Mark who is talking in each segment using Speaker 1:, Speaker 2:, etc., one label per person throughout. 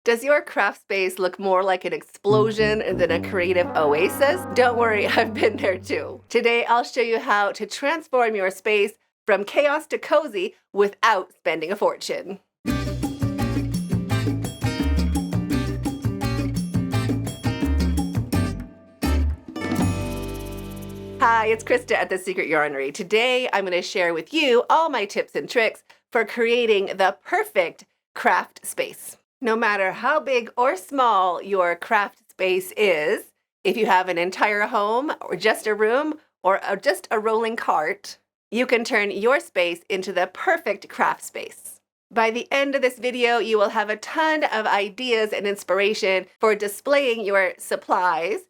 Speaker 1: Does your craft space look more like an explosion than a creative oasis? Don't worry, I've been there too. Today, I'll show you how to transform your space from chaos to cozy without spending a fortune. Hi, it's Krista at the Secret Yarnery. Today, I'm going to share with you all my tips and tricks for creating the perfect craft space. No matter how big or small your craft space is, if you have an entire home or just a room or just a rolling cart, you can turn your space into the perfect craft space. By the end of this video, you will have a ton of ideas and inspiration for displaying your supplies,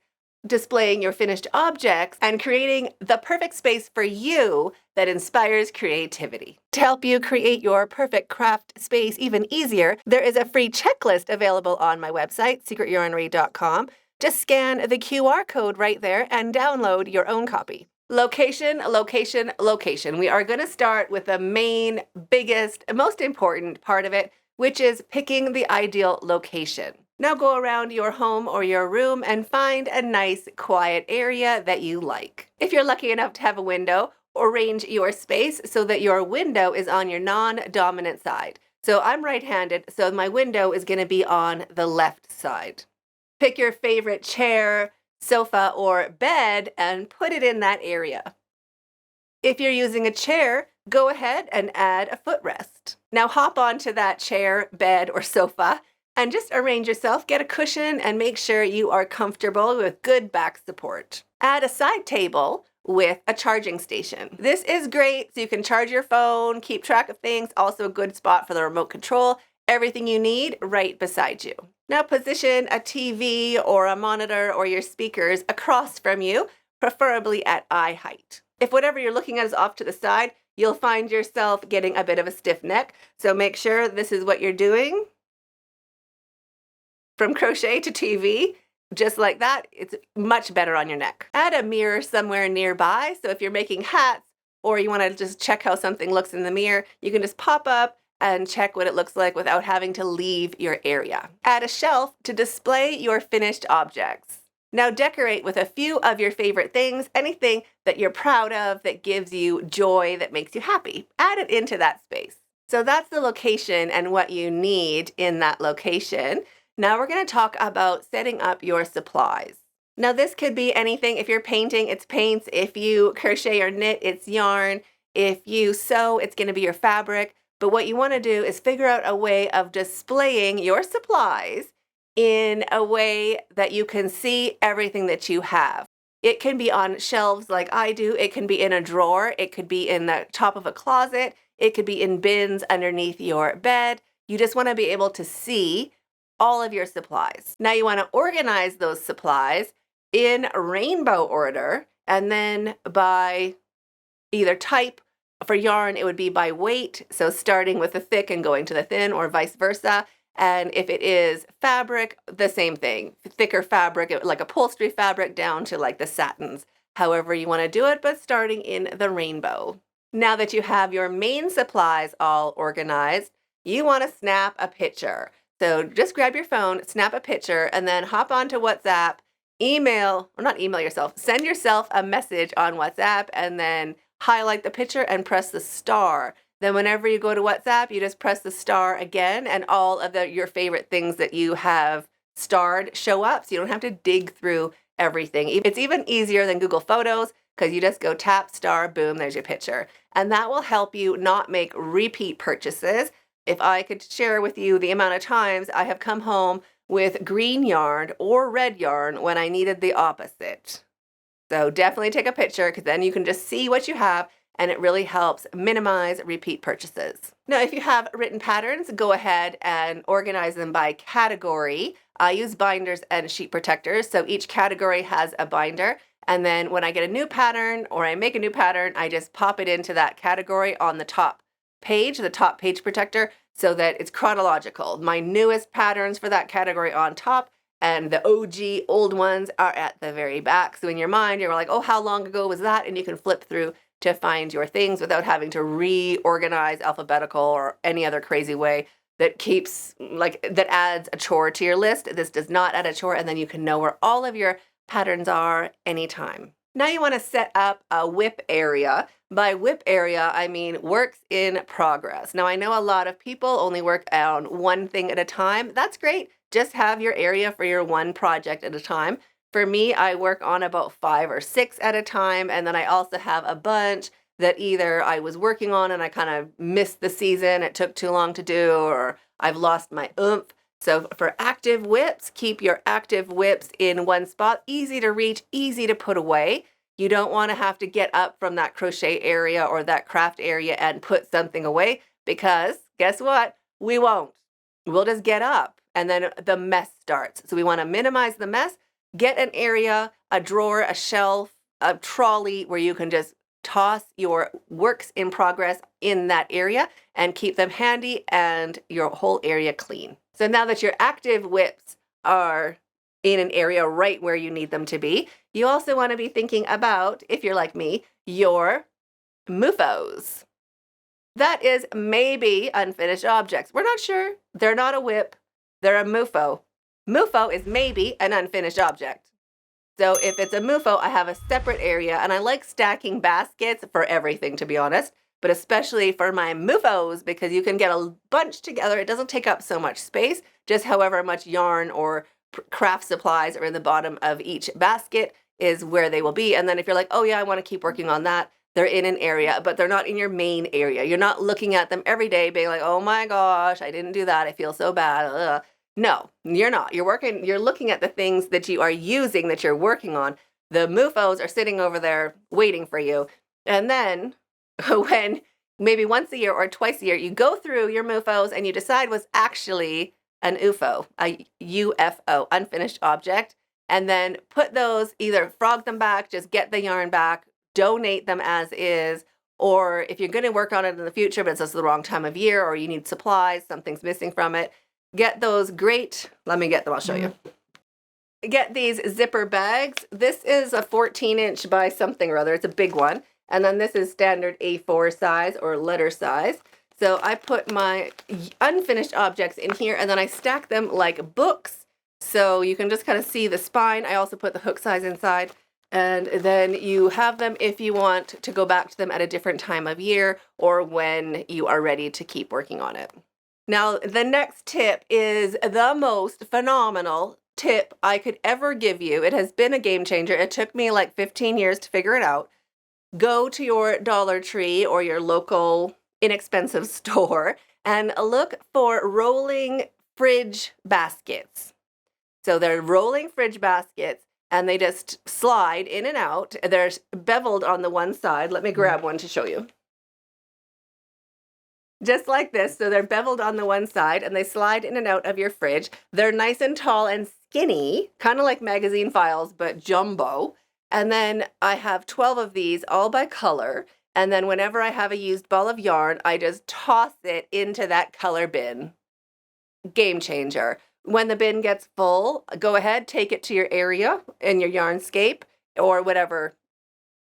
Speaker 1: displaying your finished objects, and creating the perfect space for you that inspires creativity. To help you create your perfect craft space even easier, there is a free checklist available on my website, secretyarnery.com. Just scan the QR code right there and download your own copy. Location, location, location. We are going to start with the main, biggest, most important part of it, which is picking the ideal location. Now go around your home or your room and find a nice quiet area that you like. If you're lucky enough to have a window, arrange your space so that your window is on your non-dominant side. So I'm right-handed, so my window is going to be on the left side. Pick your favorite chair, sofa, or bed and put it in that area. If you're using a chair, go ahead and add a footrest. Now hop onto that chair, bed, or sofa and just arrange yourself, get a cushion, and make sure you are comfortable with good back support. Add a side table with a charging station. This is great so you can charge your phone, keep track of things, also a good spot for the remote control, everything you need right beside you. Now position a TV or a monitor or your speakers across from you, preferably at eye height. If whatever you're looking at is off to the side, you'll find yourself getting a bit of a stiff neck, so make sure this is what you're doing. From crochet to TV, just like that, it's much better on your neck. Add a mirror somewhere nearby, so if you're making hats or you want to just check how something looks in the mirror, you can just pop up and check what it looks like without having to leave your area. Add a shelf to display your finished objects. Now decorate with a few of your favorite things, anything that you're proud of, that gives you joy, that makes you happy. Add it into that space. So that's the location and what you need in that location. Now we're going to talk about setting up your supplies. Now this could be anything. If you're painting, it's paints. If you crochet or knit, it's yarn. If you sew, it's going to be your fabric. But what you want to do is figure out a way of displaying your supplies in a way that you can see everything that you have. It can be on shelves like I do. It can be in a drawer. It could be in the top of a closet. It could be in bins underneath your bed. You just want to be able to see all of your supplies. Now you want to organize those supplies in rainbow order, and then by either type. For yarn, it would be by weight, so starting with the thick and going to the thin, or vice versa. And if it is fabric, the same thing. Thicker fabric, like upholstery fabric, down to like the satins. However you want to do it, but starting in the rainbow. Now that you have your main supplies all organized, you want to snap a picture. So just grab your phone, snap a picture, and then hop onto WhatsApp, send yourself a message on WhatsApp, and then highlight the picture and press the star. Then whenever you go to WhatsApp, you just press the star again, and all of your favorite things that you have starred show up, so you don't have to dig through everything. It's even easier than Google Photos, because you just go tap, star, boom, there's your picture. And that will help you not make repeat purchases. If I could share with you the amount of times I have come home with green yarn or red yarn when I needed the opposite. So definitely take a picture, because then you can just see what you have, and it really helps minimize repeat purchases. Now, if you have written patterns, go ahead and organize them by category. I use binders and sheet protectors, so each category has a binder. And then when I get a new pattern or I make a new pattern, I just pop it into that category on the top page, the top page protector, so that it's chronological. My newest patterns for that category on top, and the OG old ones are at the very back. So in your mind, you're like, oh, how long ago was that? And you can flip through to find your things without having to reorganize alphabetical or any other crazy way. that keeps, like, that adds a chore to your list. This does not add a chore, and then you can know where all of your patterns are anytime. Now you want to set up a WIP area. By WIP area, I mean works in progress. Now I know a lot of people only work on one thing at a time. That's great. Just have your area for your one project at a time. For me, I work on about 5 or 6 at a time, and then I also have a bunch that either I was working on and I kind of missed the season, it took too long to do, or I've lost my oomph. So for active WIPs, keep your active WIPs in one spot, easy to reach, easy to put away. You don't want to have to get up from that crochet area or that craft area and put something away, because guess what? We won't. We'll just get up and then the mess starts. So we want to minimize the mess. Get an area, a drawer, a shelf, a trolley where you can just toss your works in progress in that area and keep them handy and your whole area clean. So now that your active WIPs are in an area right where you need them to be, you also want to be thinking about, if you're like me, your MUFOs. That is maybe unfinished objects. We're not sure. They're not a WIP. They're a MUFO. MUFO is maybe an unfinished object. So if it's a MUFO, I have a separate area, and I like stacking baskets for everything, to be honest, but especially for my MUFOs, because you can get a bunch together. It doesn't take up so much space, just however much yarn or craft supplies are in the bottom of each basket is where they will be. And then if you're like, oh yeah, I want to keep working on that, they're in an area, but they're not in your main area. You're not looking at them every day being like, oh my gosh, I didn't do that. I feel so bad. Ugh. No, you're not. You're looking at the things that you are using, that you're working on. The MUFOs are sitting over there waiting for you. And then when maybe once a year or twice a year, you go through your MUFOs and you decide what's actually an UFO, a UFO, unfinished object, and then put those, either frog them back, just get the yarn back, donate them as is, or if you're going to work on it in the future, but it's just the wrong time of year, or you need supplies, something's missing from it, get those great, let me get them, I'll show you. Get these zipper bags. This is a 14-inch by something or other. It's a big one. And then this is standard A4 size or letter size. So I put my unfinished objects in here, and then I stack them like books. So you can just kind of see the spine. I also put the hook size inside. And then you have them if you want to go back to them at a different time of year or when you are ready to keep working on it. Now, the next tip is the most phenomenal tip I could ever give you. It has been a game changer. It took me like 15 years to figure it out. Go to your Dollar Tree or your local inexpensive store and look for rolling fridge baskets. So they're rolling fridge baskets, and they just slide in and out. They're beveled on the one side. Let me grab one to show you. Just like this. So they're beveled on the one side, and they slide in and out of your fridge. They're nice and tall and skinny, kind of like magazine files, but jumbo. And then I have 12 of these, all by color. And then whenever I have a used ball of yarn, I just toss it into that color bin. Game changer. When the bin gets full, go ahead, take it to your area in your yarnscape or whatever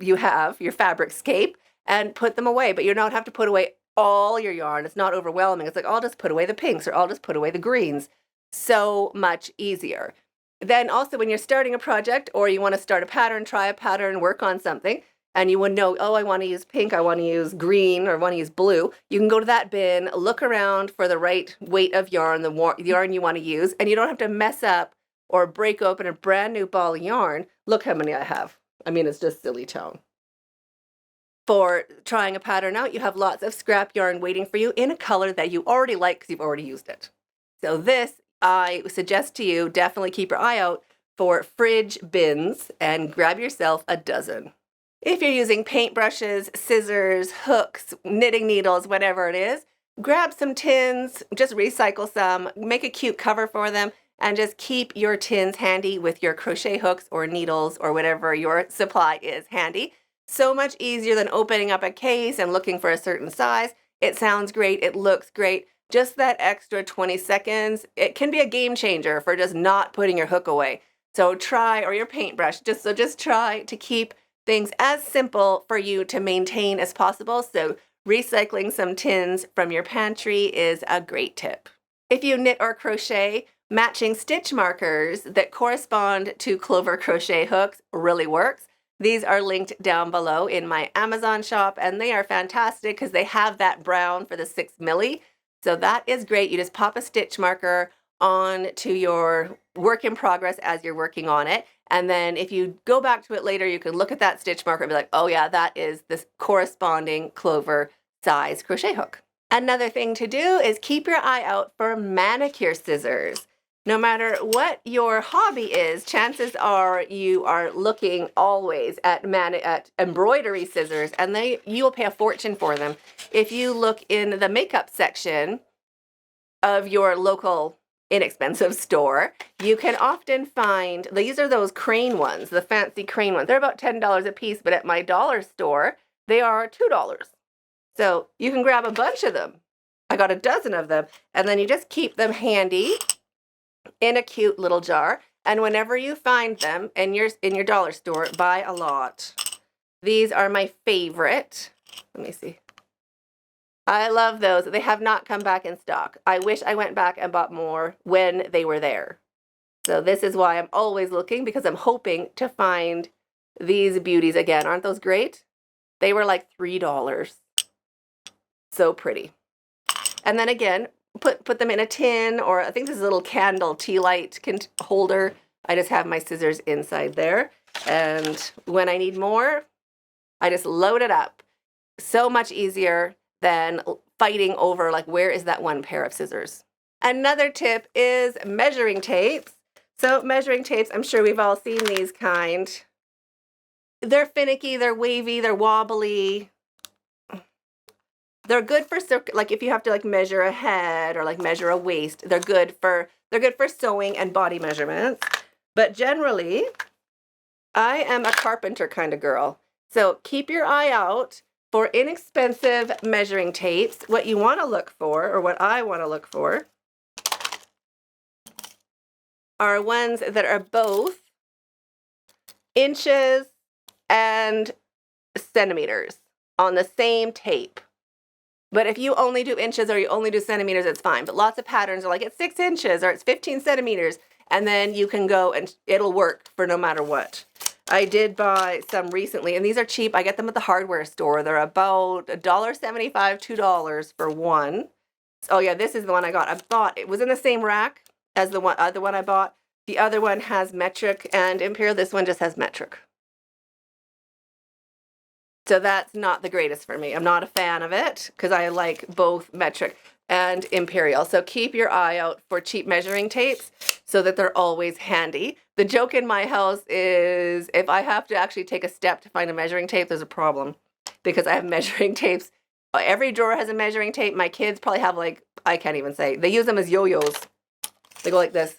Speaker 1: you have, your fabric scape, and put them away. But you don't have to put away all your yarn. It's not overwhelming. It's like, I'll just put away the pinks, or I'll just put away the greens. So much easier. Then also when you're starting a project, or you want to start a pattern, try a pattern, work on something, and you would know, oh, I want to use pink, I want to use green, or I want to use blue, you can go to that bin, look around for the right weight of yarn, the yarn you want to use, and you don't have to mess up or break open a brand new ball of yarn. Look how many I have. I mean, it's just silly tone. For trying a pattern out, you have lots of scrap yarn waiting for you in a color that you already like because you've already used it. So this, I suggest to you, definitely keep your eye out for fridge bins and grab yourself a dozen. If you're using paintbrushes, scissors, hooks, knitting needles, whatever it is, grab some tins, just recycle some, make a cute cover for them, and just keep your tins handy with your crochet hooks or needles or whatever your supply is handy. So much easier than opening up a case and looking for a certain size. It sounds great. It looks great. Just that extra 20 seconds, it can be a game changer for just not putting your hook away. So try, or your paintbrush, just try to keep things as simple for you to maintain as possible. So recycling some tins from your pantry is a great tip. If you knit or crochet, matching stitch markers that correspond to clover crochet hooks really works. These are linked down below in my Amazon shop, and they are fantastic because they have that brown for the 6 milli. So that is great. You just pop a stitch marker on to your work in progress as you're working on it. And then if you go back to it later, you can look at that stitch marker and be like, oh yeah, that is this corresponding clover size crochet hook. Another thing to do is keep your eye out for manicure scissors. No matter what your hobby is, chances are you are looking always at embroidery scissors, and you will pay a fortune for them. If you look in the makeup section of your local inexpensive store, you can often find, these are those crane ones, the fancy crane ones. They're about $10 a piece, but at my dollar store, they are $2. So you can grab a bunch of them. I got a dozen of them, and then you just keep them handy in a cute little jar. And whenever you find them in your dollar store, buy a lot. These are my favorite. Let me see. I love those. They have not come back in stock. I wish I went back and bought more when they were there. So this is why I'm always looking, because I'm hoping to find these beauties again. Aren't those great? They were like $3. So pretty. And then again, put them in a tin, or I think this is a little candle tea light holder. I just have my scissors inside there. And when I need more, I just load it up. So much easier than fighting over like, where is that one pair of scissors? Another tip is measuring tapes. So measuring tapes, I'm sure we've all seen these kind. They're finicky, they're wavy, they're wobbly. They're good for like if you have to like measure a head or like measure a waist, they're good for sewing and body measurements. But generally, I am a carpenter kind of girl. So keep your eye out for inexpensive measuring tapes. What you want to look for, or what I want to look for, are ones that are both inches and centimeters on the same tape. But if you only do inches or you only do centimeters, it's fine. But lots of patterns are like, it's 6 inches or it's 15 centimeters. And then you can go and it'll work for no matter what. I did buy some recently, and these are cheap. I get them at the hardware store. They're about $1.75, $2 for one. Oh yeah, this is the one I got. I thought it was in the same rack as the other one I bought. The other one has metric and imperial. This one just has metric. So that's not the greatest for me. I'm not a fan of it because I like both metric and imperial. So keep your eye out for cheap measuring tapes so that they're always handy. The joke in my house is if I have to actually take a step to find a measuring tape, there's a problem because I have measuring tapes. Every drawer has a measuring tape. My kids probably have like, I can't even say. They use them as yo-yos. They go like this.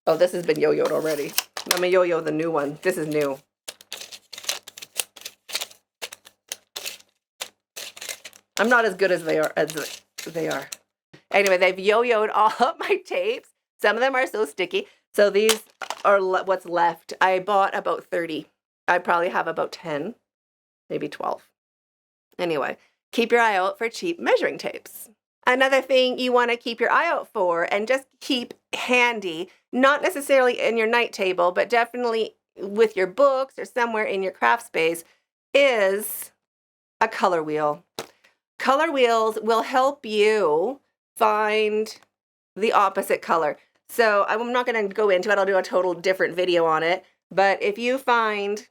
Speaker 1: Oh, this has been yo-yoed already. I'm going to yo-yo the new one. This is new. I'm not as good as they are. Anyway, they've yo-yoed all of my tapes. Some of them are so sticky. So these are what's left. I bought about 30. I probably have about 10, maybe 12. Anyway, keep your eye out for cheap measuring tapes. Another thing you want to keep your eye out for and just keep handy, not necessarily in your night table, but definitely with your books or somewhere in your craft space, is a color wheel. Color wheels will help you find the opposite color. So I'm not going to go into it. I'll do a total different video on it. But if you find,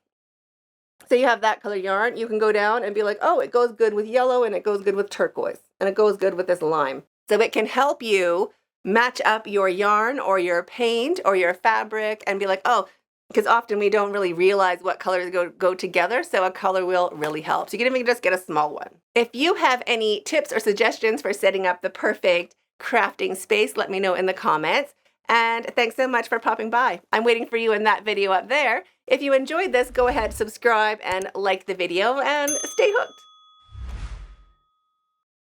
Speaker 1: so you have that color yarn, you can go down and be like, oh, it goes good with yellow and it goes good with turquoise and it goes good with this lime. So it can help you match up your yarn or your paint or your fabric and be like, oh, because often we don't really realize what colors go together, so a color wheel really helps. You can even just get a small one. If you have any tips or suggestions for setting up the perfect crafting space, let me know in the comments. And thanks so much for popping by. I'm waiting for you in that video up there. If you enjoyed this, go ahead, subscribe, and like the video, and stay hooked.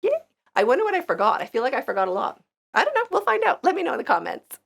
Speaker 1: Yay! I wonder what I forgot. I feel like I forgot a lot. I don't know. We'll find out. Let me know in the comments.